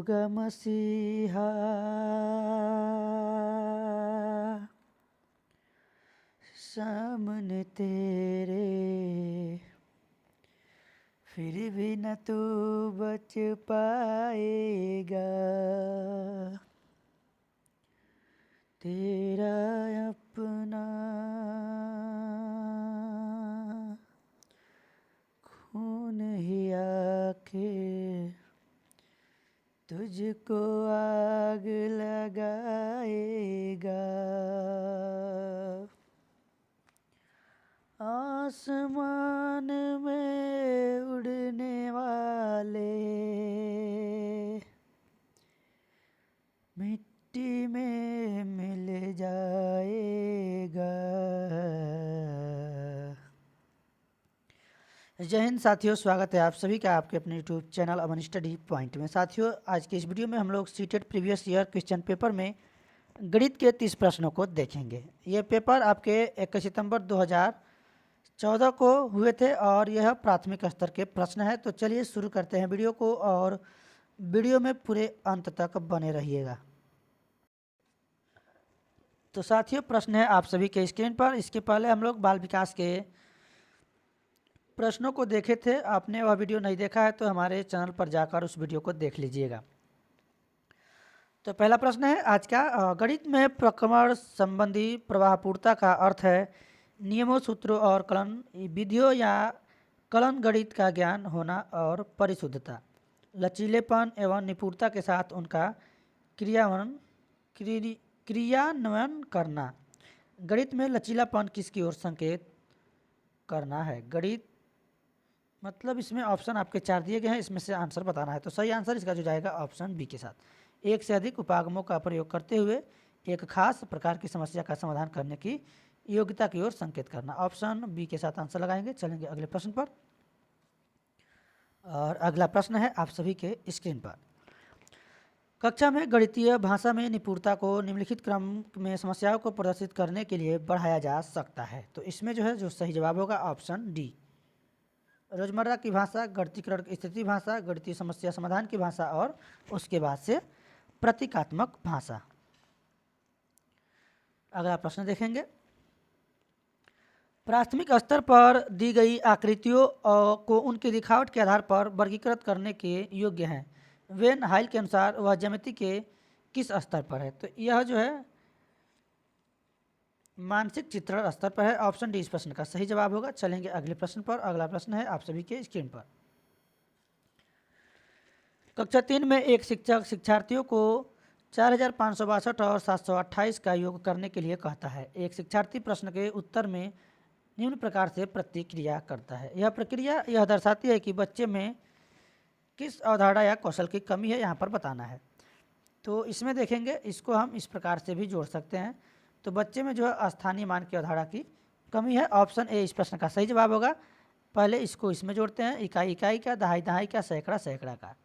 होगा मसीहा, सामने तेरे, फिर भी न तू बच पाएगा। तेरा अपना खून ही आके तुझको आग लगाएगा। आसमान में उड़ने वाले मिट्टी में मिल जाएगा। जय हिंद साथियों, स्वागत है आप सभी का आपके अपने यूट्यूब चैनल अमन स्टडी पॉइंट में। साथियों, आज के इस वीडियो में हम लोग CTET previous year question paper में गणित के 30 प्रश्नों को देखेंगे। ये पेपर आपके 21 सितंबर 2014 को हुए थे और यह प्राथमिक स्तर के प्रश्न है। तो चलिए शुरू करते हैं वीडियो को और वीडियो में पूरे अंत तक बने रहिएगा। तो साथियों, प्रश्न है आप सभी के स्क्रीन पर। इसके पहले हम लोग बाल विकास के प्रश्नों को देखे थे। आपने वह वीडियो नहीं देखा है तो हमारे चैनल पर जाकर उस वीडियो को देख लीजिएगा। तो पहला प्रश्न है आज का, गणित में प्रक्रमण संबंधी प्रवाहपूर्णता का अर्थ है नियमों, सूत्रों और कलन विधियों या कलन गणित का ज्ञान होना और परिशुद्धता, लचीलेपन एवं निपुणता के साथ उनका क्रियान्वयन करना। गणित में लचीलापन किसकी ओर संकेत करना है? गणित मतलब इसमें ऑप्शन आपके 4 दिए गए हैं, इसमें से आंसर बताना है। तो सही आंसर इसका जो जाएगा ऑप्शन बी के साथ, एक से अधिक उपागमों का प्रयोग करते हुए एक खास प्रकार की समस्या का समाधान करने की योग्यता की ओर संकेत करना। ऑप्शन बी के साथ आंसर लगाएंगे। चलेंगे अगले प्रश्न पर। और अगला प्रश्न है आप सभी के स्क्रीन पर। कक्षा में गणितीय भाषा में निपुणता को निम्नलिखित क्रम में समस्याओं को प्रदर्शित करने के लिए बढ़ाया जा सकता है। तो इसमें जो है जो सही जवाब होगा ऑप्शन डी, रोजमर्रा की भाषा, गणितीकरण की स्थिति भाषा, गणितीय समस्या समाधान की भाषा और उसके बाद से प्रतीकात्मक भाषा। अगला प्रश्न देखेंगे। प्राथमिक स्तर पर दी गई आकृतियों को उनकी दिखावट के आधार पर वर्गीकृत करने के योग्य हैं। वेन हाइल के अनुसार वह ज्यामिति के किस स्तर पर है? तो यह जो है मानसिक चित्रण स्तर पर है। ऑप्शन डी इस प्रश्न का सही जवाब होगा। चलेंगे अगले प्रश्न पर। अगला प्रश्न है आप सभी के स्क्रीन पर। कक्षा 3 में एक शिक्षक शिक्षार्थियों को 4562 और 728 का योग करने के लिए कहता है। एक शिक्षार्थी प्रश्न के उत्तर में निम्न प्रकार से प्रतिक्रिया करता है। यह प्रक्रिया यह दर्शाती है कि बच्चे में किस अवधारणा या कौशल की कमी है, यहाँ पर बताना है। तो इसमें देखेंगे, इसको हम इस प्रकार से भी जोड़ सकते हैं। तो बच्चे में जो है स्थानीय मान की अवधारणा की कमी है। ऑप्शन ए इस प्रश्न का सही जवाब होगा। पहले इसको इसमें जोड़ते हैं, इकाई इकाई का, दहाई दहाई का, सैकड़ा सैकड़ा का।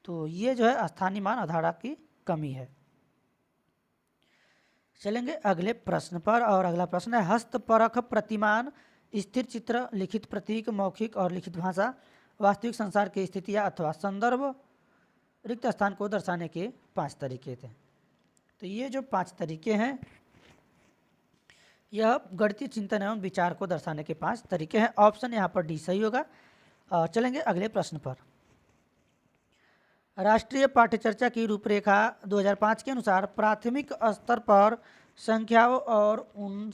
तो ये जो है स्थानीय मान अवधारणा की कमी है। चलेंगे अगले प्रश्न पर। और अगला प्रश्न है, हस्तपरख प्रतिमान, स्थिर चित्र, लिखित प्रतीक, मौखिक और लिखित भाषा वास्तविक संसार की स्थितियाँ अथवा संदर्भ रिक्त स्थान को दर्शाने के 5 तरीके थे। तो ये जो 5 तरीके हैं यह गणितीय चिंतन एवं विचार को दर्शाने के 5 तरीके हैं। ऑप्शन यहाँ पर डी सही होगा। चलेंगे अगले प्रश्न पर। राष्ट्रीय पाठ्यचर्चा की रूपरेखा 2005 के अनुसार प्राथमिक स्तर पर संख्याओं और उन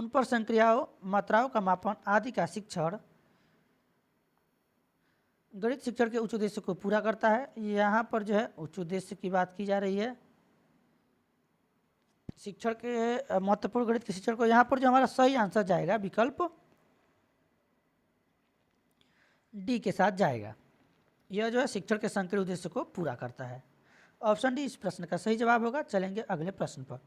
पर संक्रियाओं, मात्राओं का मापन आदि का शिक्षण गणित शिक्षण के उच्च उद्देश्य को पूरा करता है। यहाँ पर जो है उच्च उद्देश्य की बात की जा रही है, शिक्षण के महत्वपूर्ण गणित के शिक्षण को। यहाँ पर जो हमारा सही आंसर जाएगा विकल्प डी के साथ जाएगा। यह जो है शिक्षण के संकीर्ण उद्देश्य को पूरा करता है। ऑप्शन डी इस प्रश्न का सही जवाब होगा। चलेंगे अगले प्रश्न पर।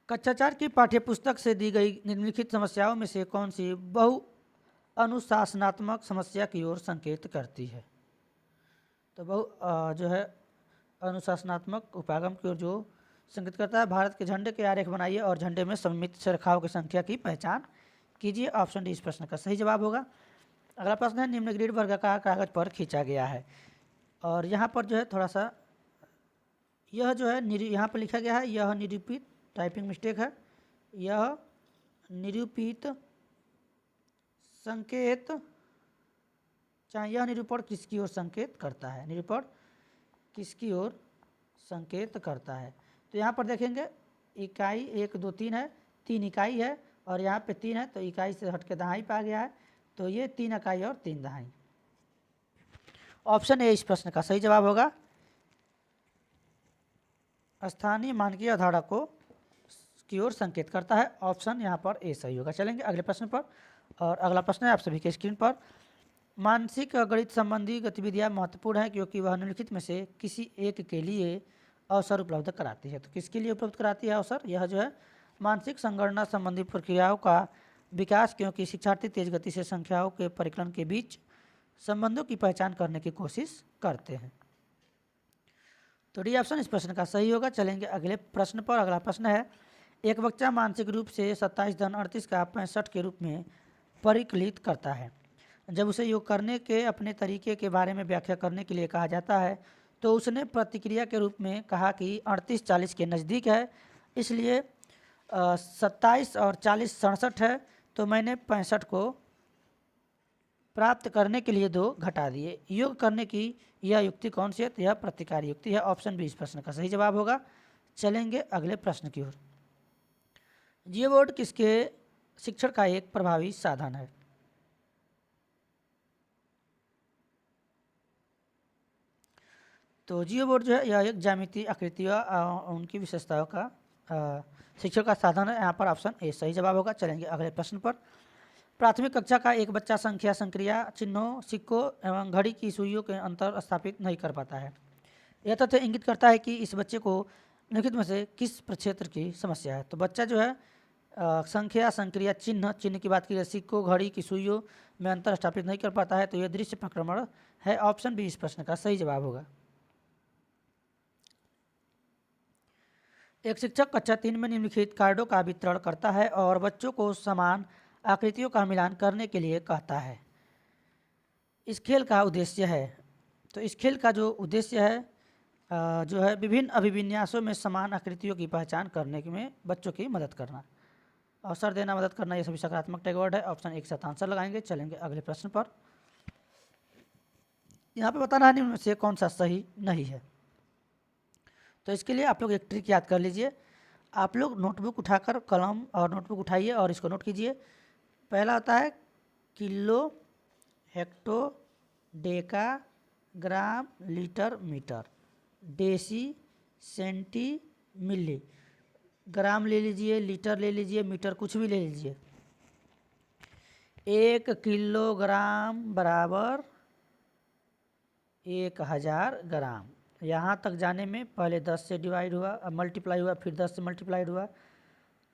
कक्षा 4 की पाठ्यपुस्तक से दी गई निम्नलिखित समस्याओं में से कौन सी बहु अनुशासनात्मक समस्या की ओर संकेत करती है? तो बहु जो है अनुशासनात्मक उपागम की ओर जो संकेत करता है। भारत के झंडे के आरेख बनाइए और झंडे में सममित रेखाओं की संख्या की पहचान कीजिए। ऑप्शन डी इस प्रश्न का सही जवाब होगा। अगला प्रश्न है, निम्न ग्रिड वर्गाकार कागज पर खींचा गया है। और यहाँ पर जो है थोड़ा सा यह जो है यहाँ पर लिखा गया है, यह निरूपित, टाइपिंग मिस्टेक है, यह निरूपित संकेत, चाहे यह निरूपण किसकी ओर संकेत करता है, निरूपण किसकी ओर संकेत करता है। तो यहाँ पर देखेंगे इकाई 1 2 3 है, 3 इकाई है और यहाँ पे 3 है, तो इकाई से हट के दहाई पा गया है, तो ये 3 इकाई और 3 दहाई। ऑप्शन ए इस प्रश्न का सही जवाब होगा। स्थानीय मानकीय अवधारणा को की ओर संकेत करता है। ऑप्शन यहाँ पर ए सही होगा। चलेंगे अगले प्रश्न पर, और अगला प्रश्न है आप सभी के स्क्रीन पर। मानसिक गणित संबंधी गतिविधियाँ महत्वपूर्ण है क्योंकि वह निम्नलिखित में से किसी एक के लिए अवसर उपलब्ध कराती है। तो किसके लिए उपलब्ध कराती है अवसर? यह जो है मानसिक संगणना संबंधी प्रक्रियाओं का विकास, क्योंकि शिक्षार्थी तेज गति से संख्याओं के परिकलन के बीच संबंधों की पहचान करने की कोशिश करते हैं। तो डी ऑप्शन इस प्रश्न का सही होगा। चलेंगे अगले प्रश्न पर। अगला प्रश्न है, एक बच्चा मानसिक रूप से 27 धन 38 का 65 के रूप में परिकलित करता है। जब उसे योग करने के अपने तरीके के बारे में व्याख्या करने के लिए कहा जाता है तो उसने प्रतिक्रिया के रूप में कहा कि 38 40 के नज़दीक है, इसलिए 27 और 40 67 है, तो मैंने 65 को प्राप्त करने के लिए 2 घटा दिए। योग करने की यह युक्ति कौन सी है? तो यह प्रतिकारी युक्ति है। ऑप्शन बी इस प्रश्न का सही जवाब होगा। चलेंगे अगले प्रश्न की ओर। जियो बोर्ड किसके शिक्षण का एक प्रभावी साधन है? तो जियो बोर्ड जो है यह एक ज्यामितीय आकृतियों उनकी विशेषताओं का शिक्षण का साधन है। यहाँ पर ऑप्शन ए सही जवाब होगा। चलेंगे अगले प्रश्न पर। प्राथमिक कक्षा का एक बच्चा संख्या, संक्रिया, चिन्हों, सिक्कों एवं घड़ी की सुइयों के अंतर स्थापित नहीं कर पाता है। यह तथ्य इंगित करता है कि इस बच्चे को निम्नलिखित में से किस प्रक्षेत्र की समस्या है? तो बच्चा जो है संख्या, संक्रिया, चिन्ह की बात की जाए, सिक्कों, घड़ी की सुइयों में अंतर स्थापित नहीं कर पाता है, तो यह दृश्य प्रक्रमण है। ऑप्शन बी इस प्रश्न का सही जवाब होगा। एक शिक्षक कक्षा 3 में निम्नलिखित कार्डों का वितरण करता है और बच्चों को समान आकृतियों का मिलान करने के लिए कहता है। इस खेल का उद्देश्य है, तो इस खेल का जो उद्देश्य है जो है विभिन्न अभिविन्यासों में समान आकृतियों की पहचान करने में बच्चों की मदद करना, अवसर देना, मदद करना, ये सभी सकारात्मक टैगवर्ड है। ऑप्शन एक साथ आंसर लगाएंगे। चलेंगे अगले प्रश्न पर। यहाँ पे बताना है निम्न में से कौन सा सही नहीं है। तो इसके लिए आप लोग एक ट्रिक याद कर लीजिए। आप लोग नोटबुक उठाकर, कलम और नोटबुक उठाइए और इसको नोट कीजिए। पहला होता है किलो, हेक्टो, डेका, ग्राम, लीटर, मीटर, डेसी, सेंटी, मिली। ग्राम ले लीजिए, लीटर ले लीजिए, मीटर कुछ भी ले लीजिए। 1 किलोग्राम बराबर 1000 ग्राम। यहाँ तक जाने में पहले 10 से डिवाइड हुआ, मल्टीप्लाई हुआ, फिर 10 से मल्टीप्लाइड हुआ,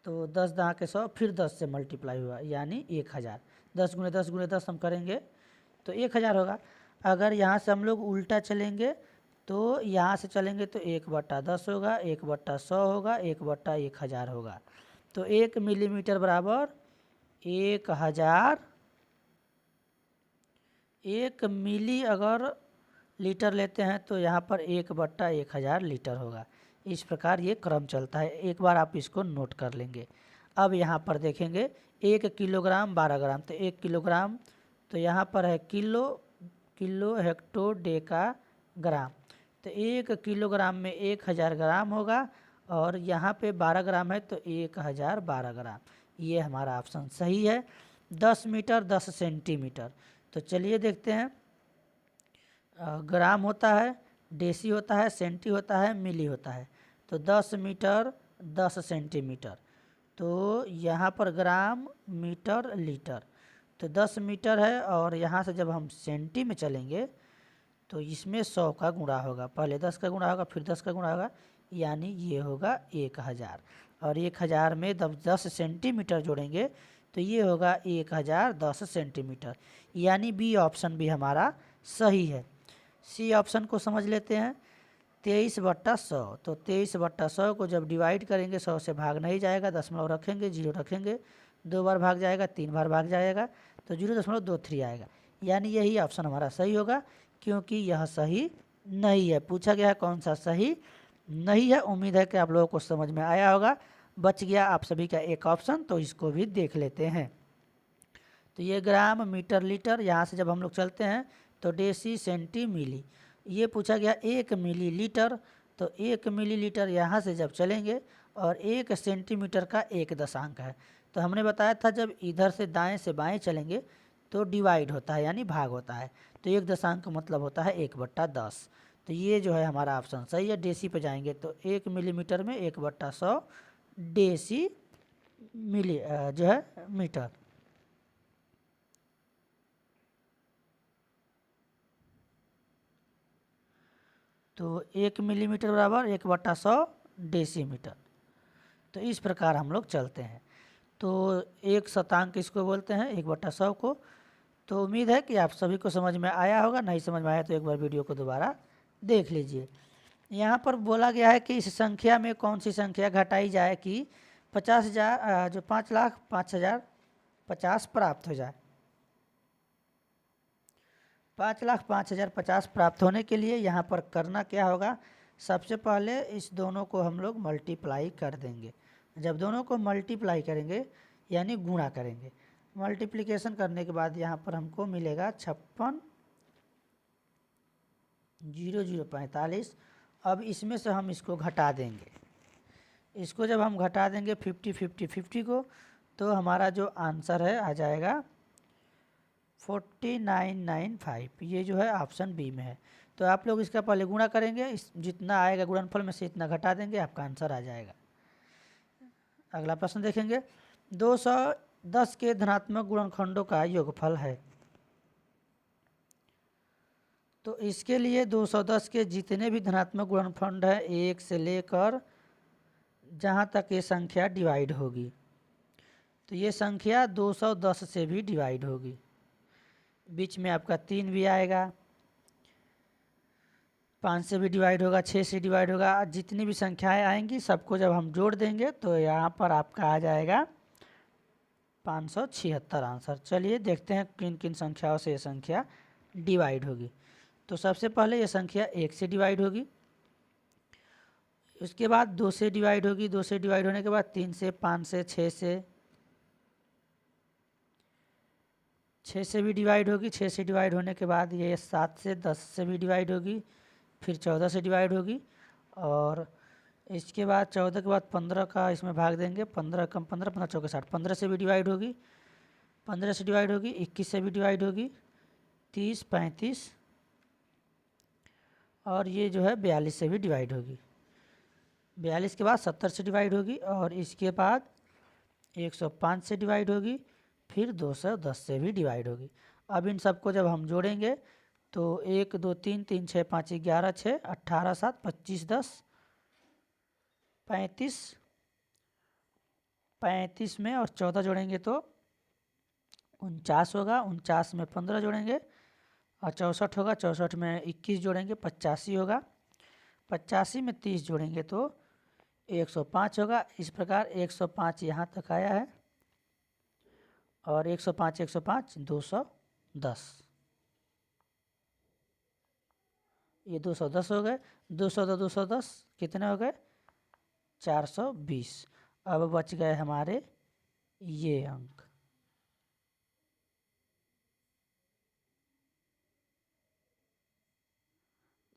तो 10 दहा के 100, फिर 10 से मल्टीप्लाई हुआ, यानी 1000। 10 गुणे 10 गुणे 10 हम करेंगे तो 1000 होगा। अगर यहाँ से हम लोग उल्टा चलेंगे तो यहाँ से चलेंगे तो 1/10 होगा, 1/100 होगा, 1/1000 होगा। तो 1 मिलीमीटर बराबर 1000। 1 मिली अगर लीटर लेते हैं तो यहाँ पर 1/1000 लीटर होगा। इस प्रकार ये क्रम चलता है। एक बार आप इसको नोट कर लेंगे। अब यहाँ पर देखेंगे 1 किलोग्राम 12 ग्राम, तो 1 किलोग्राम, तो यहाँ पर है किलो, हेक्टो, डेका, ग्राम, तो 1 किलोग्राम में 1000 ग्राम होगा और यहाँ पे 12 ग्राम है तो 1012 ग्राम। ये हमारा ऑप्शन सही है। 10 मीटर 10 सेंटीमीटर। तो चलिए देखते हैं। ग्राम होता है, डेसी होता है, सेंटी होता है, मिली होता है। तो 10 मीटर 10 सेंटीमीटर, तो यहाँ पर ग्राम, मीटर, लीटर, तो 10 मीटर है। और यहाँ से जब हम सेंटी में चलेंगे तो इसमें 100 का गुणा होगा, पहले 10 का गुणा होगा, फिर 10 का गुणा होगा, यानी ये होगा 1000। और 1000 में 10 सेंटीमीटर जोड़ेंगे तो ये होगा 1010 सेंटीमीटर, यानी बी ऑप्शन भी हमारा सही है। सी ऑप्शन को समझ लेते हैं। 23/100। तो 23/100 को जब डिवाइड करेंगे 100 से भाग नहीं जाएगा, दशमलव रखेंगे, जीरो रखेंगे, 2 बार भाग जाएगा, 3 बार भाग जाएगा, तो 0.23 आएगा। यानी यही ऑप्शन हमारा सही होगा, क्योंकि यह सही नहीं है। पूछा गया है कौन सा सही नहीं है। उम्मीद है कि आप लोगों को समझ में आया होगा। बच गया आप सभी का एक ऑप्शन, तो इसको भी देख लेते हैं। तो ये ग्राम, मीटर, लीटर, यहाँ से जब हम लोग चलते हैं तो डेसी, सेंटी, मिली। ये पूछा गया 1 मिलीलीटर, तो 1 मिलीलीटर यहाँ से जब चलेंगे और 1 सेंटीमीटर का 1 दशांक है। तो हमने बताया था जब इधर से दाएं से बाएं चलेंगे तो डिवाइड होता है, यानी भाग होता है। तो 1 दशांक का मतलब होता है 1/10। तो ये जो है हमारा ऑप्शन सही है। डेसी पे जाएंगे तो 1 मिलीमीटर में 1/100 डेसी मिली जो है मीटर। तो 1 मिलीमीटर बराबर 1/100 डेसीमीटर। तो इस प्रकार हम लोग चलते हैं। तो 1 शतांक इसको बोलते हैं, 1/100 को। तो उम्मीद है कि आप सभी को समझ में आया होगा। नहीं समझ में आया तो एक बार वीडियो को दोबारा देख लीजिए। यहाँ पर बोला गया है कि इस संख्या में कौन सी संख्या घटाई जाए कि 50,000 जो 5,05,050 प्राप्त हो जाए। 5,05,050 प्राप्त होने के लिए यहाँ पर करना क्या होगा, सबसे पहले इस दोनों को हम लोग मल्टीप्लाई कर देंगे। जब दोनों को मल्टीप्लाई करेंगे यानी गुणा करेंगे, मल्टीप्लिकेशन करने के बाद यहाँ पर हमको मिलेगा 56,0045। अब इसमें से हम इसको घटा देंगे। इसको जब हम घटा देंगे 50 को, तो हमारा जो आंसर है आ जाएगा 4995। ये जो है ऑप्शन बी में है। तो आप लोग इसका पहले गुणा करेंगे, इस जितना आएगा गुणनफल में से इतना घटा देंगे, आपका आंसर आ जाएगा। अगला प्रश्न देखेंगे। 210 के धनात्मक गुणनखंडों का योगफल है। तो इसके लिए 210 के जितने भी धनात्मक गुणनखंड है 1 से लेकर जहाँ तक ये संख्या डिवाइड होगी, तो ये संख्या 210 से भी डिवाइड होगी। बीच में आपका 3 भी आएगा, 5 से भी डिवाइड होगा, 6 से डिवाइड होगा। जितनी भी संख्याएं आएंगी सबको जब हम जोड़ देंगे तो यहाँ पर आपका आ जाएगा 576 आंसर। चलिए देखते हैं किन किन संख्याओं से ये संख्या डिवाइड होगी। तो सबसे पहले ये संख्या 1 से डिवाइड होगी, उसके बाद 2 से डिवाइड होगी, 2 से डिवाइड होने के बाद 3 से, 5 से, 6 से भी डिवाइड होगी। 6 से डिवाइड होने के बाद ये 7 से, 10 से भी डिवाइड होगी, फिर 14 से डिवाइड होगी, और इसके बाद 14 के बाद 15 का इसमें भाग देंगे। 15 कम 15, 15 चौके 60, 15 से भी डिवाइड होगी, 15 से डिवाइड होगी, 21 से भी डिवाइड होगी, 30, 35, और ये जो है 42 से भी डिवाइड होगी। 42 के बाद 70 से डिवाइड होगी, और इसके बाद 105 से डिवाइड होगी, फिर 210 से भी डिवाइड होगी। अब इन सबको जब हम जोड़ेंगे तो 1 2 3 3 6 5 11 6 18 7 25 10 35, 35 में और 14 जोड़ेंगे तो 49 होगा, 49 में 15 जोड़ेंगे और 64 होगा, 64 में 21 जोड़ेंगे 85 होगा, 85 में 30 जोड़ेंगे तो 105 होगा। इस प्रकार 105 यहाँ तक आया है, और 105 105 210, ये 210 हो गए। 200 210 कितने हो गए, 420। अब बच गए हमारे ये अंक।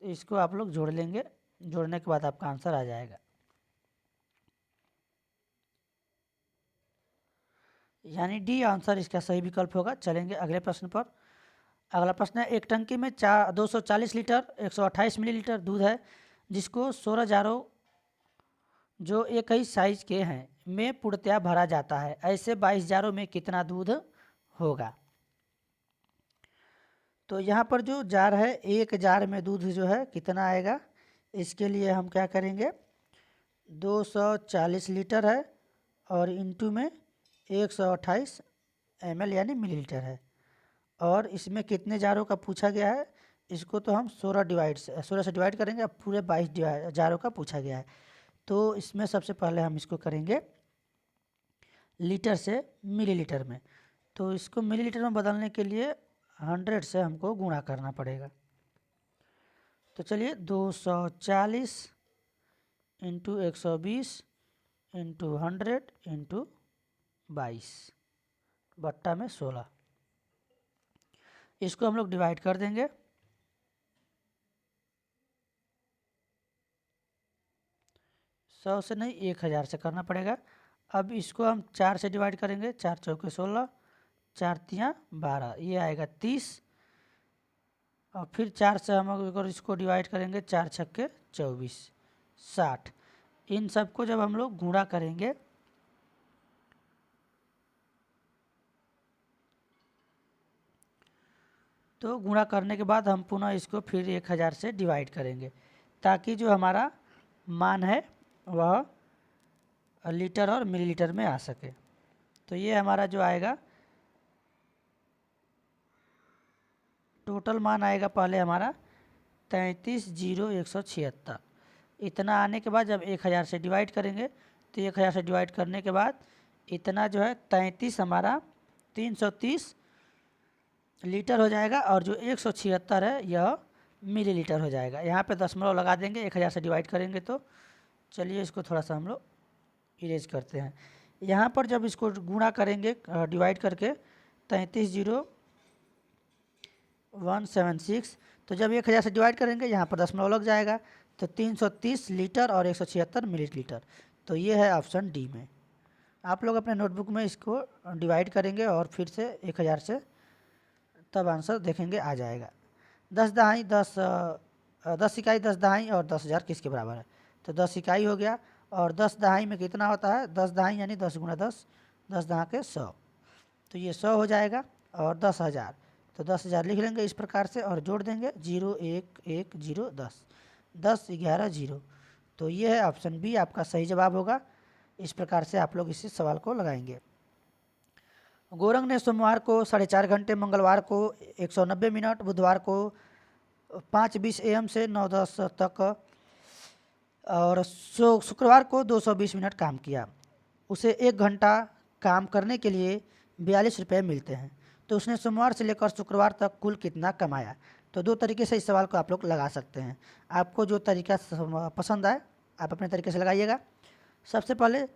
इसको आप लोग जोड़ लेंगे, जोड़ने के बाद आपका आंसर आ जाएगा। यानी डी आंसर इसका सही विकल्प होगा। चलेंगे अगले प्रश्न पर। अगला प्रश्न है, एक टंकी में 240 लीटर 128 मिलीलीटर दूध है, जिसको 16 जारों जो एक ही साइज के हैं में पूर्णतया भरा जाता है। ऐसे 22 जारों में कितना दूध होगा। तो यहाँ पर जो जार है, एक जार में दूध जो है कितना आएगा, इसके लिए हम क्या करेंगे, 240 लीटर है और इंटू में 128 ml यानी मिलीलीटर है, और इसमें कितने जारों का पूछा गया है, इसको तो हम 16 से डिवाइड करेंगे। अब पूरे 22 हज़ारों का पूछा गया है, तो इसमें सबसे पहले हम इसको करेंगे लीटर से मिलीलीटर में। तो इसको मिलीलीटर में बदलने के लिए 100 से हमको गुणा करना पड़ेगा। तो चलिए 240 इंटू 120 इंटू 100 इंटू 22 बट्टा में 16, इसको हम लोग डिवाइड कर देंगे। 100 से नहीं, 1000 से करना पड़ेगा। अब इसको हम 4 से डिवाइड करेंगे। 4 चौके 16, 4 तियाँ 12, ये आएगा 30। और फिर 4 से हम अगर इसको डिवाइड करेंगे, 4 छक्के 24, 60। इन सबको जब हम लोग गुणा करेंगे तो गुणा करने के बाद हम पुनः इसको फिर 1000 से डिवाइड करेंगे, ताकि जो हमारा मान है वह लीटर और मिलीलीटर में आ सके। तो ये हमारा जो आएगा टोटल मान आएगा पहले हमारा 33,176। इतना आने के बाद जब 1000 से डिवाइड करेंगे तो 1000 से डिवाइड करने के बाद इतना जो है 33 हमारा 330 लीटर हो जाएगा, और जो 176 है यह मिलीलीटर हो जाएगा। यहाँ पे दशमलव लगा देंगे 1000 से डिवाइड करेंगे तो। चलिए इसको थोड़ा सा हम लोग इरेज करते हैं। यहाँ पर जब इसको गुणा करेंगे डिवाइड करके 33,176, तो जब 1000 से डिवाइड करेंगे यहाँ पर दशमलव लग जाएगा, तो 330 लीटर और 176 मिलीलीटर। तो ये है ऑप्शन डी में। आप लोग अपने नोटबुक में इसको डिवाइड करेंगे और फिर से 1000 से, तब आंसर देखेंगे आ जाएगा। 10 दहाई 10 इकाई 10 दहाई और 10,000 किसके बराबर है? तो 10 इकाई हो गया, और 10 दहाई में कितना होता है? 10 दहाई यानी 10 गुणा 10, 10 दहा के 100, तो ये 100 हो जाएगा। और 10,000, तो 10,000 लिख लेंगे इस प्रकार से और जोड़ देंगे 0 1 1 0 10, 10 11 0। तो ये है ऑप्शन बी आपका सही जवाब होगा। इस प्रकार से आप लोग इस सवाल को लगाएंगे। गोरंग ने सोमवार को 4.5 घंटे, मंगलवार को 190 मिनट, बुधवार को 5:20 AM से 9:10 तक और शुक्रवार को 220 मिनट काम किया। उसे 1 घंटा काम करने के लिए 42 रुपये मिलते हैं, तो उसने सोमवार से लेकर शुक्रवार तक कुल कितना कमाया? तो दो तरीके से इस सवाल को आप लोग लगा सकते हैं। आपको जो तरीका पसंद आए आप अपने तरीके से लगाइएगा। सबसे पहले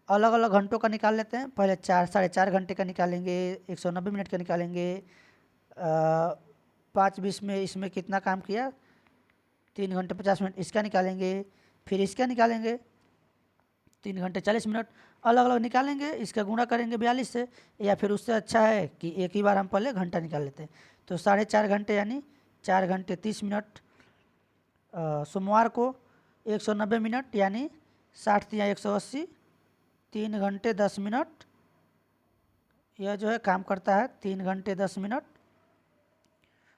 अलग अलग घंटों का निकाल लेते हैं। पहले 4.5 घंटे का निकालेंगे, 190 मिनट का निकालेंगे, 5:20 में इसमें कितना काम किया, 3 घंटे 50 मिनट, इसका निकालेंगे। फिर इसका निकालेंगे 3 घंटे 40 मिनट, अलग अलग निकालेंगे, इसका गुणा करेंगे 42 से। या फिर उससे अच्छा है कि एक ही बार हम पहले घंटा निकाल लेते हैं। तो 4.5 घंटे यानी 4 घंटे 30 मिनट। सोमवार को 190 मिनट यानी 60 या 180, 3 घंटे 10 मिनट यह जो है काम करता है, 3 घंटे 10 मिनट।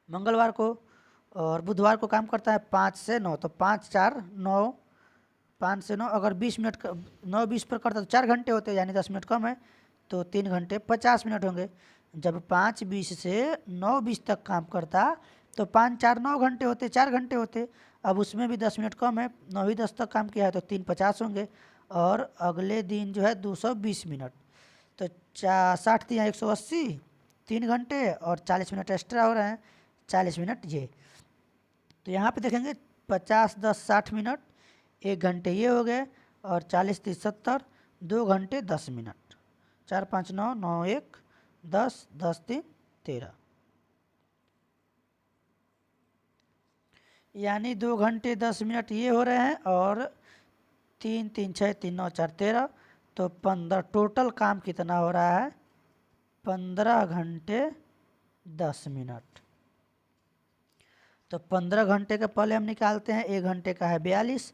मंगलवार को और बुधवार को काम करता है 5 से 9, तो 5 4 9, 5 से 9, अगर 20 मिनट 9:20 पर करता तो 4 घंटे होते, यानी 10 मिनट कम है, तो 3 घंटे 50 मिनट होंगे। जब 5:20 से 9:20 तक काम करता तो 5 4 9 घंटे होते, 4 घंटे होते। अब उसमें भी 10 मिनट कम है, 9:10 तक काम किया है तो 3 50 होंगे, और अगले दिन जो है 220 मिनट, तो 60 या 180, 3 घंटे और 40 मिनट एक्स्ट्रा हो रहे हैं, 40 मिनट ये। तो यहाँ पे देखेंगे 50 10 60 मिनट, 1 घंटे ये हो गए, और 40 30 70, 2 घंटे 10 मिनट, 4 5 9 9 1 10 10 3 13, यानी 2 घंटे 10 मिनट ये हो रहे हैं, और 3 3 6 3 9 4 13, तो 15। टोटल काम कितना हो रहा है? 15 घंटे 10 मिनट। तो 15 घंटे का पहले हम निकालते हैं, 1 घंटे का है 42,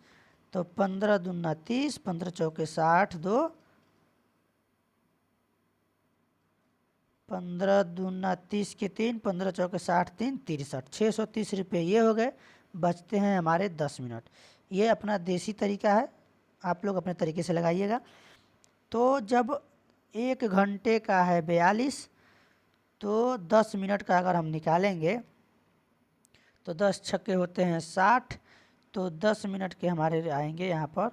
तो 15 दूना 30, 15 चौके 60, 2 15 दूना 30 के 3, 15 चौके 60 3 63, 630 रुपये ये हो गए। बचते हैं हमारे 10 मिनट। ये अपना देसी तरीका है, आप लोग अपने तरीके से लगाइएगा। तो जब 1 घंटे का है 42, तो 10 मिनट का अगर हम निकालेंगे तो 10 छक्के होते हैं 60, तो 10 मिनट के हमारे आएंगे यहाँ पर।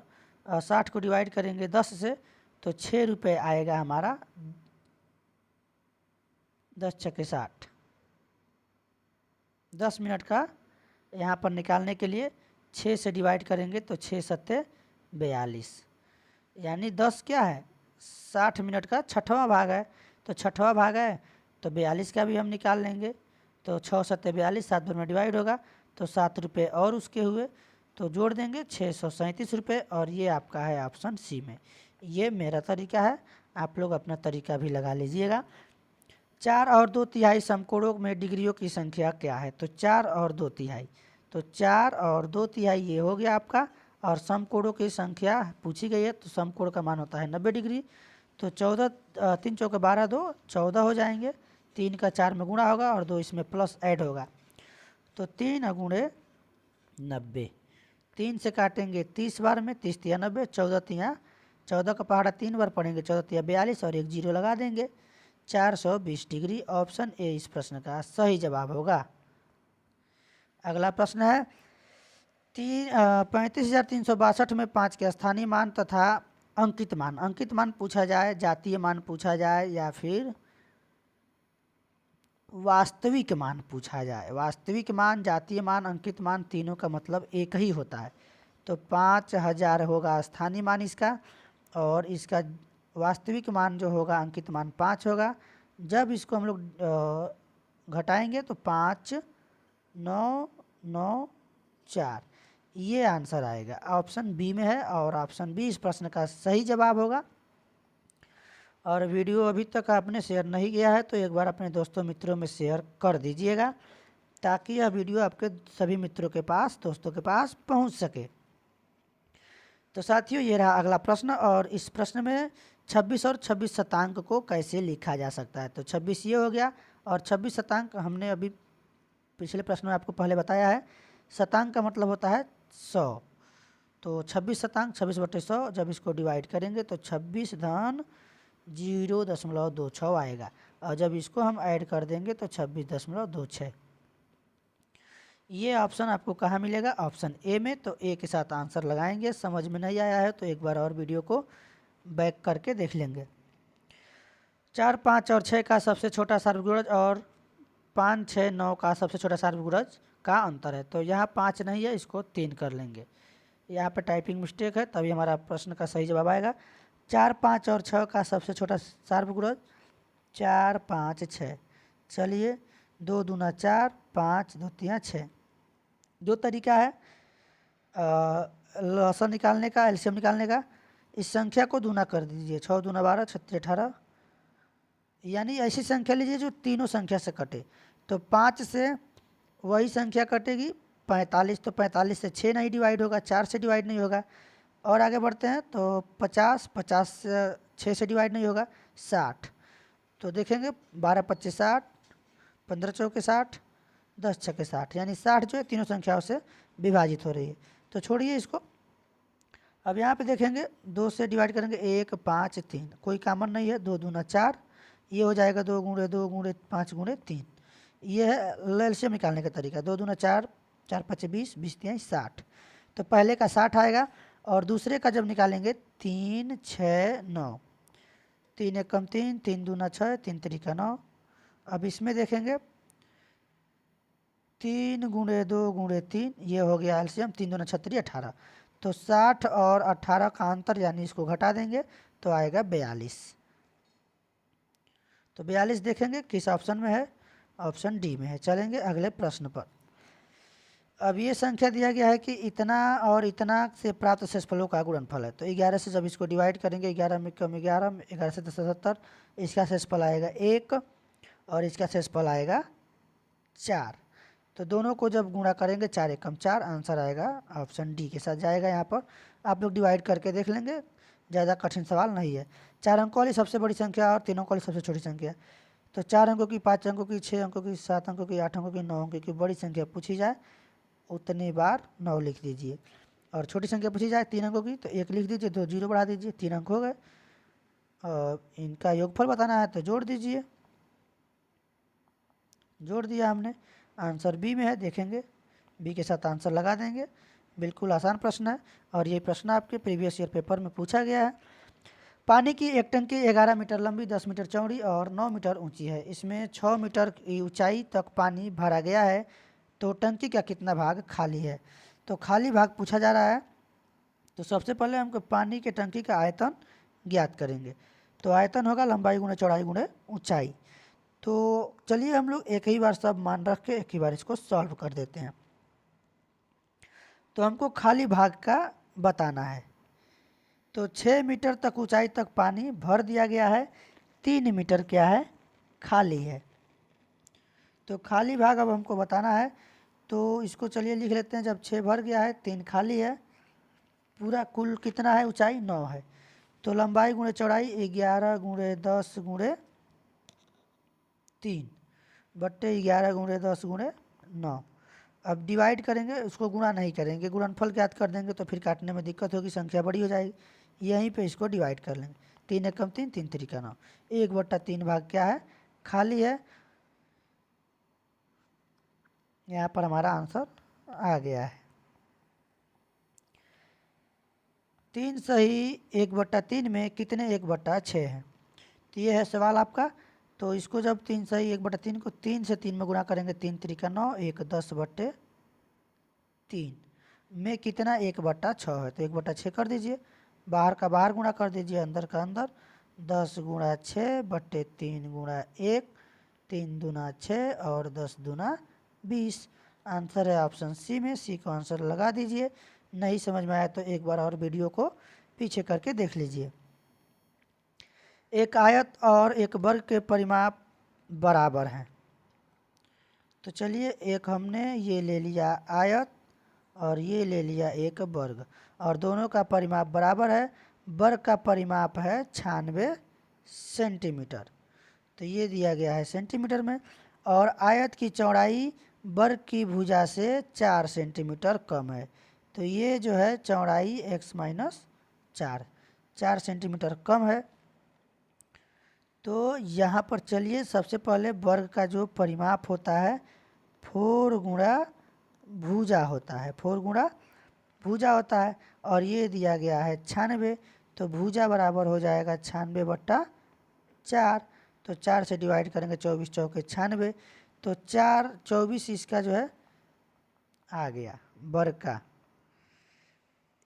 60 को डिवाइड करेंगे 10 से तो 6 रुपये आएगा हमारा। 10 छक्के 60, 10 मिनट का यहाँ पर निकालने के लिए 6 से डिवाइड करेंगे तो 6 सत्ते 42, यानी 10 क्या है 60 मिनट का छठवां भाग है, तो छठवां भाग है तो 42 का भी हम निकाल लेंगे। तो 6 सत्ते 42, 7 भर में डिवाइड होगा तो 7 रुपये और उसके हुए, तो जोड़ देंगे 637 रुपये, और ये आपका है ऑप्शन सी में। ये मेरा तरीका है, आप लोग अपना तरीका भी लगा लीजिएगा। 4 और 2/3 समकोणों में डिग्रियों की संख्या क्या है? तो 4 और 2/3, तो 4 और 2/3 ये हो गया आपका, और समकोणों की संख्या पूछी गई है तो समकोण का मान होता है 90 डिग्री। तो 14 3 चौके 12, 2 14 हो जाएंगे, 3 का 4 में गुणा होगा और 2 इसमें प्लस ऐड होगा, तो 3 गुणे 90, 3 से काटेंगे 30 बार में, 30 तिया 90, 14 तिया 14 का पहाड़ा 3 बार पढ़ेंगे, 14 तिया 42 और एक जीरो लगा देंगे, 420 डिग्री। ऑप्शन ए इस प्रश्न का सही जवाब होगा। अगला प्रश्न है 35,362 में 5 के स्थानीय मान तथा अंकित मान पूछा जाए, जातीय मान पूछा जाए या फिर वास्तविक मान पूछा जाए। वास्तविक मान, जातीय मान, अंकित मान तीनों का मतलब एक ही होता है। तो 5000 होगा स्थानीय मान इसका, और इसका वास्तविक मान जो होगा अंकित मान 5 होगा। जब इसको हम लोग घटाएंगे तो 5 9 9 4, ये आंसर आएगा, ऑप्शन बी में है, और ऑप्शन बी इस प्रश्न का सही जवाब होगा। और वीडियो अभी तक आपने शेयर नहीं किया है तो एक बार अपने दोस्तों मित्रों में शेयर कर दीजिएगा, ताकि यह वीडियो आपके सभी मित्रों के पास, दोस्तों के पास पहुंच सके। तो साथियों ये रहा अगला प्रश्न, और इस प्रश्न में 26 और 26 शतांक को कैसे लिखा जा सकता है। तो 26 ये हो गया, और 26 शतांक हमने अभी पिछले प्रश्न में आपको पहले बताया है। शतांक का मतलब होता है 100, तो 26 शतांक 26/100, जब इसको डिवाइड करेंगे तो 26 धन 0.26 आएगा, और जब इसको हम ऐड कर देंगे तो 26.26। ये ऑप्शन आपको कहाँ मिलेगा? ऑप्शन ए में। तो ए के साथ आंसर लगाएंगे। समझ में नहीं आया है तो एक बार और वीडियो को बैक करके देख लेंगे। 4 5 और 6 का सबसे छोटा सार्वगुणज और 5 6 9 का सबसे छोटा सार्वगुणज का अंतर है। तो यहाँ 5 नहीं है, इसको 3 कर लेंगे। यहाँ पे टाइपिंग मिस्टेक है, तभी हमारा प्रश्न का सही जवाब आएगा। 4 5 और 6 का सबसे छोटा सार्वगुणज 4 5 6। चलिए 2 दूना 4, 5 2 तिया 6। दो तरीका है लसन निकालने का, एलसीएम निकालने का। इस संख्या को दूना कर दीजिए, 6 दूना 12, 36 18, यानी ऐसी संख्या लीजिए जो तीनों संख्या से कटे। तो 5 से वही संख्या कटेगी 45, तो 45 से 6 नहीं डिवाइड होगा, 4 से डिवाइड नहीं होगा। और आगे बढ़ते हैं तो 50, 50 से 6 से डिवाइड नहीं होगा, 60। तो देखेंगे 12 25 60, 15 चौके 60, 10 छक्के 60, यानी 60 जो है तीनों संख्याओं से विभाजित हो रही है। तो छोड़िए इसको। अब यहाँ पे देखेंगे 2 से डिवाइड करेंगे 1 5 3, कोई कॉमन नहीं है, 2 दूना 4, ये हो जाएगा 2 गुणे 2 गुणे 5 गुणे 3। ये है एलसीएम निकालने का तरीका। 2 दूना 4, 4 5 20, 20 तिहाई 60। तो पहले का 60 आएगा, और दूसरे का जब निकालेंगे 3 6 9, 3 1 कम 3, 3 दूना 6, 3 3 9। अब इसमें देखेंगे 3 गुणे 2 गुणे 3, ये हो गया एलसीएम, 3 दूना 36 18। तो 60 और 18 का अंतर, यानी इसको घटा देंगे तो आएगा 42। तो 42 देखेंगे किस ऑप्शन में है, ऑप्शन डी में है। चलेंगे अगले प्रश्न पर। अब ये संख्या दिया गया है कि इतना और इतना से प्राप्त शेषफलों का गुणनफल है। तो 11 से जब इसको डिवाइड करेंगे, 11 में कम 11, 11 से 10 70, इसका शेषफल आएगा 1 और इसका शेषफल आएगा 4। तो दोनों को जब गुणा करेंगे 4 1 कम 4, आंसर आएगा ऑप्शन डी के साथ जाएगा। यहाँ पर आप लोग डिवाइड करके देख लेंगे, ज़्यादा कठिन सवाल नहीं है। 4 अंकों वाली सबसे बड़ी संख्या और 3 अंकों वाली सबसे छोटी संख्या। तो 4 अंकों की, 5 अंकों की, 6 अंकों की, 7 अंकों की, 8 अंकों की, 9 अंकों की बड़ी संख्या पूछी जाए उतनी बार 9 लिख दीजिए, और छोटी संख्या पूछी जाए 3 अंकों की तो 1 लिख दीजिए, 2 जीरो बढ़ा दीजिए, 3 अंक हो गए। और इनका योगफल बताना है तो जोड़ दीजिए, जोड़ दिया हमने, आंसर बी में है। देखेंगे बी के साथ आंसर लगा देंगे। बिल्कुल आसान प्रश्न है और ये प्रश्न आपके प्रीवियस ईयर पेपर में पूछा गया है। पानी की एक टंकी 11 मीटर लंबी, 10 मीटर चौड़ी और 9 मीटर ऊंची है। इसमें 6 मीटर की ऊंचाई तक पानी भरा गया है, तो टंकी का कितना भाग खाली है? तो खाली भाग पूछा जा रहा है। तो सबसे पहले हमको पानी के टंकी का आयतन ज्ञात करेंगे। तो आयतन होगा लंबाई गुणे चौड़ाई गुणे ऊंचाई। तो चलिए हम लोग एक ही बार सब मान रख के एक ही बार इसको सॉल्व कर देते हैं। तो हमको खाली भाग का बताना है। तो 6 मीटर तक ऊंचाई तक पानी भर दिया गया है, 3 मीटर क्या है? खाली है। तो खाली भाग अब हमको बताना है। तो इसको चलिए लिख लेते हैं। जब 6 भर गया है, 3 खाली है, पूरा कुल कितना है? ऊंचाई 9 है। तो लंबाई गुणे चौड़ाई 11 गुणे 10 गुणे 3 बट्टे 11 गुणे 10 गुणे 9। अब डिवाइड करेंगे, उसको गुणा नहीं करेंगे, गुणनफल ज्ञात कर देंगे तो फिर काटने में दिक्कत होगी, संख्या बड़ी हो जाएगी। यहीं पे इसको डिवाइड कर लेंगे। 3 एकम 3, 3 त्रिका 9, 1/3 भाग क्या है? खाली है। यहाँ पर हमारा आंसर आ गया है। 3 सही 1/3 में कितने 1/6 है? तो ये है सवाल आपका। तो इसको जब 3 सही 1/3 को 3 से 3 में गुणा करेंगे, 3 त्रिका 9, 1 10/3 में कितना 1/6 है? तो 1/6 कर दीजिए, बाहर का बाहर गुणा कर दीजिए, अंदर का अंदर। 10 गुणा 6 बट्टे 3 गुणा 1, 3 दूना 6 और 10 दूना 20। आंसर है ऑप्शन सी में। सी को आंसर लगा दीजिए। नहीं समझ में आया तो एक बार और वीडियो को पीछे करके देख लीजिए। एक आयत और एक वर्ग के परिमाप बराबर हैं। तो चलिए, एक हमने ये ले लिया आयत और ये ले लिया एक वर्ग, और दोनों का परिमाप बराबर है। वर्ग का परिमाप है 96 सेंटीमीटर, तो ये दिया गया है सेंटीमीटर में। और आयत की चौड़ाई वर्ग की भुजा से 4 सेंटीमीटर कम है। तो ये जो है चौड़ाई -4 सेंटीमीटर कम है। तो यहाँ पर चलिए सबसे पहले वर्ग का जो परिमाप होता है 4 गुणा भुजा होता है, 4 गुणा भुजा होता है। और ये दिया गया है 96, तो भुजा बराबर हो जाएगा 96/4। तो 4 से डिवाइड करेंगे, 24 चौके 96, तो 4 24 इसका जो है आ गया वर्ग का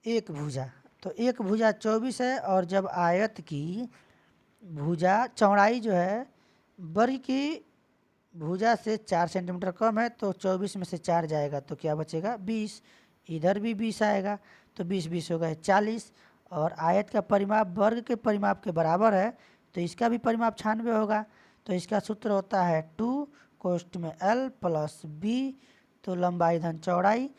एक भुजा। तो एक भुजा 24 है। और जब आयत की भुजा चौड़ाई जो है वर्ग की भुजा से 4 सेंटीमीटर कम है, तो 24 में से 4 जाएगा तो क्या बचेगा? 20। इधर भी 20 आएगा, तो 20 20 होगा 40। और आयत का परिमाप वर्ग के परिमाप के बराबर है, तो इसका भी परिमाप 96 होगा। तो इसका सूत्र होता है 2 कोष्ठ में L प्लस B। तो लंबाई धन चौड़ाई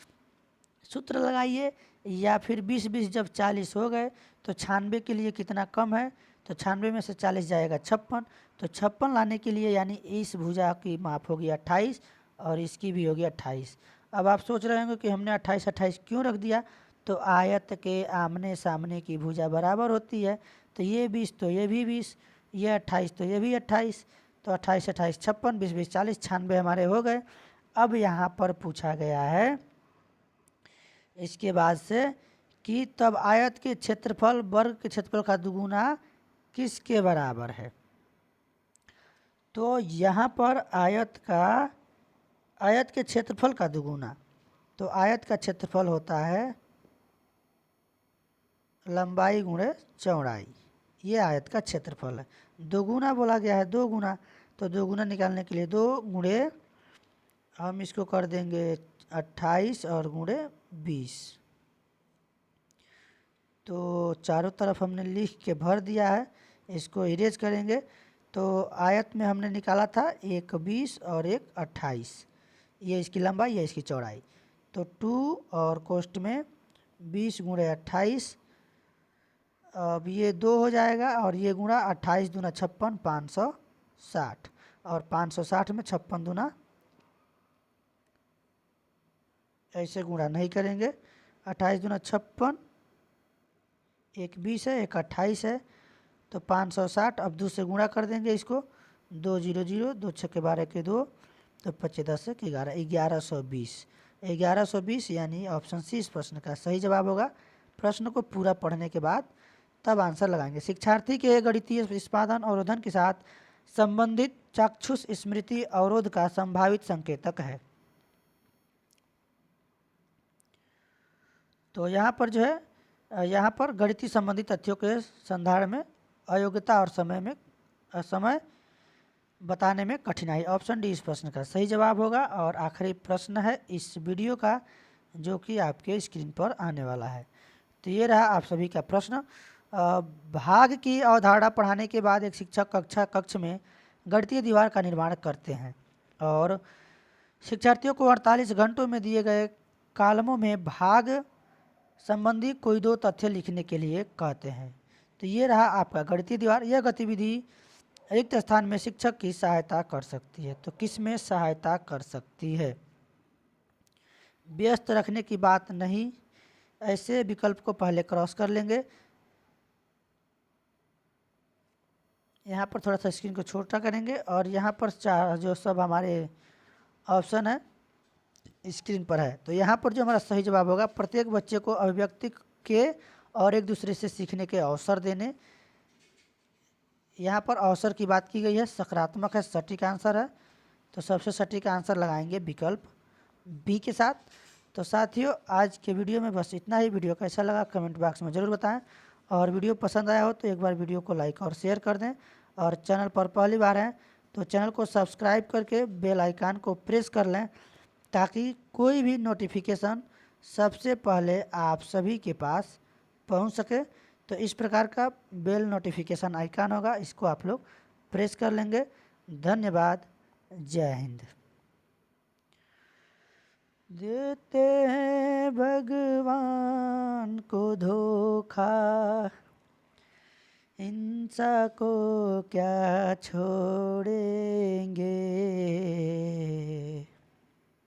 सूत्र लगाइए। या फिर 20 20 जब 40 हो गए, तो 96 के लिए कितना कम है? तो 96 में से 40 जाएगा 56। तो 56 लाने के लिए यानी इस भुजा की माप होगी 28 और इसकी भी होगी 28। अब आप सोच रहे होंगे कि हमने 28 28 क्यों रख दिया? तो आयत के आमने सामने की भुजा बराबर होती है। तो ये 20 तो ये भी 20, ये 28 तो ये भी 28। तो 28 28 56, 20 20 40, 96 हमारे हो गए। अब यहाँ पर पूछा गया है इसके बाद से कि तब आयत के क्षेत्रफल वर्ग के क्षेत्रफल का दुगुना किसके बराबर है? तो यहाँ पर आयत के क्षेत्रफल का दुगुना, तो आयत का क्षेत्रफल होता है लंबाई गुणे चौड़ाई। ये आयत का क्षेत्रफल है। दोगुना बोला गया है, 2 गुना। तो 2 गुना निकालने के लिए 2 गुणे हम इसको कर देंगे 28 और गुणे 20। तो चारों तरफ हमने लिख के भर दिया है। इसको इरेज करेंगे। तो आयत में हमने निकाला था एक 20 और एक 28। ये इसकी लंबाई, ये इसकी चौड़ाई। तो 2 और कोष्ठ में 20 गुणे 28। अब ये 2 हो जाएगा और ये गुणा 28 दूना 56, 560। और 560 में 56 दूना ऐसे गुणा नहीं करेंगे। 28 दूना 56, एक 20 है एक 28 है, तो 560। अब 2 से गुणा कर देंगे इसको, 2 0 0, 2 6 के 12 के 2, तो 5 10 1 11, 1120। 1120 यानी ऑप्शन सी इस प्रश्न का सही जवाब होगा। प्रश्न को पूरा पढ़ने के बाद तब आंसर लगाएंगे। शिक्षार्थी के गणितीय निष्पादन अवरोधन के साथ संबंधित चाक्षुष स्मृति अवरोध का संभावित संकेतक है। तो यहाँ पर जो है यहाँ पर गणितीय संबंधित तथ्यों के संधारण में अयोग्यता और समय बताने में कठिनाई, ऑप्शन डी इस प्रश्न का सही जवाब होगा। और आखिरी प्रश्न है इस वीडियो का जो कि आपके स्क्रीन पर आने वाला है। तो ये रहा आप सभी का प्रश्न। भाग की अवधारणा पढ़ाने के बाद एक शिक्षक कक्ष में गणितीय दीवार का निर्माण करते हैं और शिक्षार्थियों को 48 घंटों में दिए गए कॉलमों में भाग संबंधी कोई दो तथ्य लिखने के लिए कहते हैं। तो ये रहा आपका गणितीय दीवार। यह गतिविधि रिक्त स्थान में शिक्षक की सहायता कर सकती है। तो किस में सहायता कर सकती है? व्यस्त रखने की बात नहीं, ऐसे विकल्प को पहले क्रॉस कर लेंगे। यहाँ पर थोड़ा सा स्क्रीन को छोटा करेंगे और यहाँ पर जो सब हमारे ऑप्शन है स्क्रीन पर है। तो यहाँ पर जो हमारा सही जवाब होगा, प्रत्येक बच्चे को अभिव्यक्ति के और एक दूसरे से सीखने के अवसर देने। यहाँ पर अवसर की बात की गई है, सकारात्मक है, सटीक आंसर है। तो सबसे सटीक आंसर लगाएंगे विकल्प बी के साथ। तो साथियों आज के वीडियो में बस इतना ही। वीडियो कैसा लगा कमेंट बॉक्स में ज़रूर बताएं और वीडियो पसंद आया हो तो एक बार वीडियो को लाइक और शेयर कर दें। और चैनल पर पहली बार हैं तो चैनल को सब्सक्राइब करके बेल आइकन को प्रेस कर लें ताकि कोई भी नोटिफिकेशन सबसे पहले आप सभी के पास पहुंच सके। तो इस प्रकार का बेल नोटिफिकेशन आइकन होगा, इसको आप लोग प्रेस कर लेंगे। धन्यवाद। जय हिंद। देते हैं भगवान को धोखा, इंसान को क्या छोड़ेंगे।